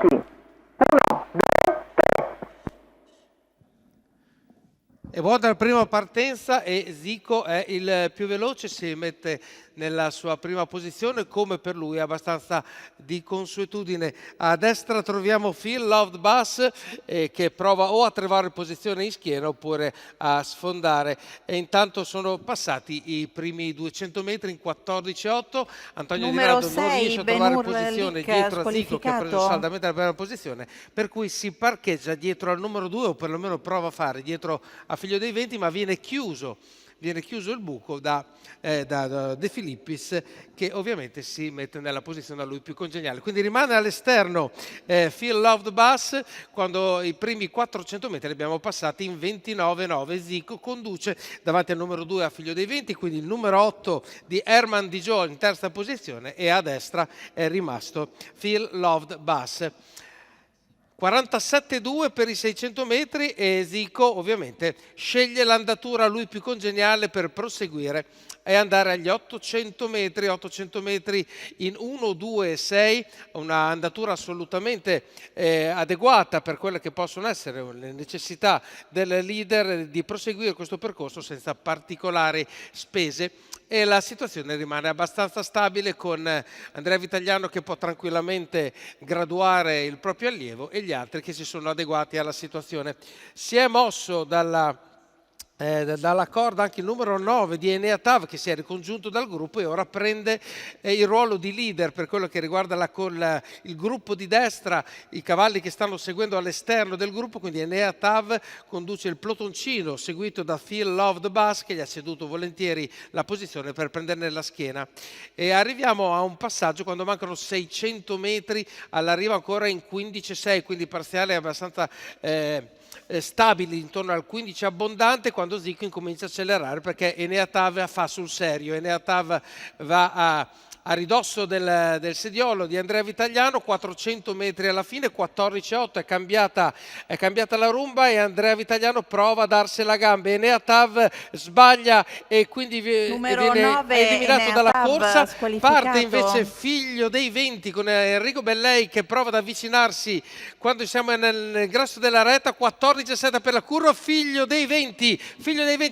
pronti? 1, 2, 3. E buona la prima partenza e Zico è il più veloce, si mette nella sua prima posizione, come per lui è abbastanza di consuetudine. A destra troviamo Phil Loved Bus che prova o a trovare posizione in schiena oppure a sfondare, e intanto sono passati i primi 200 metri in 14,8. Antonio Di Numero Nardo non 6, riesce a trovare Ben-Hur posizione Lik, dietro a Zico, che ha preso squalificato. saldamente la prima posizione, per cui si parcheggia dietro al numero 2, o perlomeno prova a fare dietro a Figlio dei Venti, ma viene chiuso il buco da De Filippis, che ovviamente si mette nella posizione a lui più congeniale. Quindi rimane all'esterno Phil Loved Bus, quando i primi 400 metri li abbiamo passati in 29,9. Zico conduce davanti al numero 2 a Figlio dei Venti, quindi il numero 8 di Herman Di Gio in terza posizione, e a destra è rimasto Phil Loved Bus. 47,2 per i 600 metri, e Zico ovviamente sceglie l'andatura a lui più congeniale per proseguire e andare agli 800 metri in 1,2,6, una andatura assolutamente adeguata per quelle che possono essere le necessità del leader di proseguire questo percorso senza particolari spese. E la situazione rimane abbastanza stabile, con Andrea Vitagliano che può tranquillamente graduare il proprio allievo e gli altri che si sono adeguati alla situazione. Si è mosso dalla corda anche il numero 9 di Enea Tav, che si è ricongiunto dal gruppo e ora prende il ruolo di leader per quello che riguarda il gruppo di destra, i cavalli che stanno seguendo all'esterno del gruppo. Quindi Enea Tav conduce il pelotoncino seguito da Phil Loved Bus, che gli ha ceduto volentieri la posizione per prenderne la schiena. E arriviamo a un passaggio quando mancano 600 metri all'arrivo, ancora in 15,6, quindi parziale abbastanza stabili intorno al 15 abbondante, quando Zico incomincia a accelerare, perché Enea Tav fa sul serio. Enea Tav va a ridosso del sediolo di Andrea Vitagliano, 400 metri alla fine, 14,8, è cambiata la rumba e Andrea Vitagliano prova a darsela a gambe. Enea Tav sbaglia e quindi Numero viene 9, eliminato Enea dalla Tav, corsa. squalificato. Parte invece Figlio dei Venti con Enrico Bellei che prova ad avvicinarsi quando siamo nel grasso della retta. 14,7 per la curva. Figlio dei Venti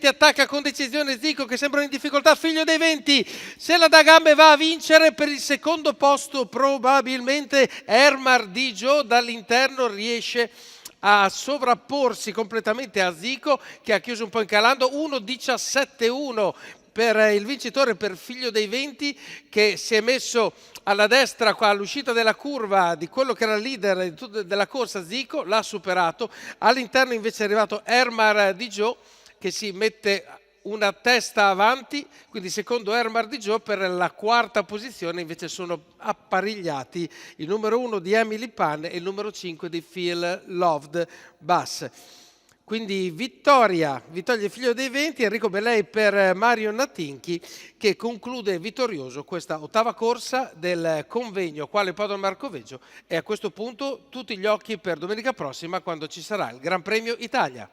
attacca con decisione Zico, che sembra in difficoltà. Figlio dei Venti se la dà a gambe, va a vincere. Per il secondo posto probabilmente Herman Di Gio dall'interno riesce a sovrapporsi completamente a Zico, che ha chiuso un po' incalando. 1,17,1 per il vincitore, per Figlio dei Venti, che si è messo alla destra qua all'uscita della curva di quello che era il leader della corsa. Zico l'ha superato. All'interno invece è arrivato Herman Di Gio, che si mette una testa avanti, quindi secondo Herman Di Gio. Per la quarta posizione invece sono apparigliati il numero 1 di Emily Pan e il numero 5 di Phil Loved Bus. Quindi vittoria di Figlio dei Venti, Enrico Bellei per Mario Natinchi, che conclude vittorioso questa ottava corsa del convegno quale Podol Marcoveggio. E a questo punto tutti gli occhi per domenica prossima, quando ci sarà il Gran Premio Italia.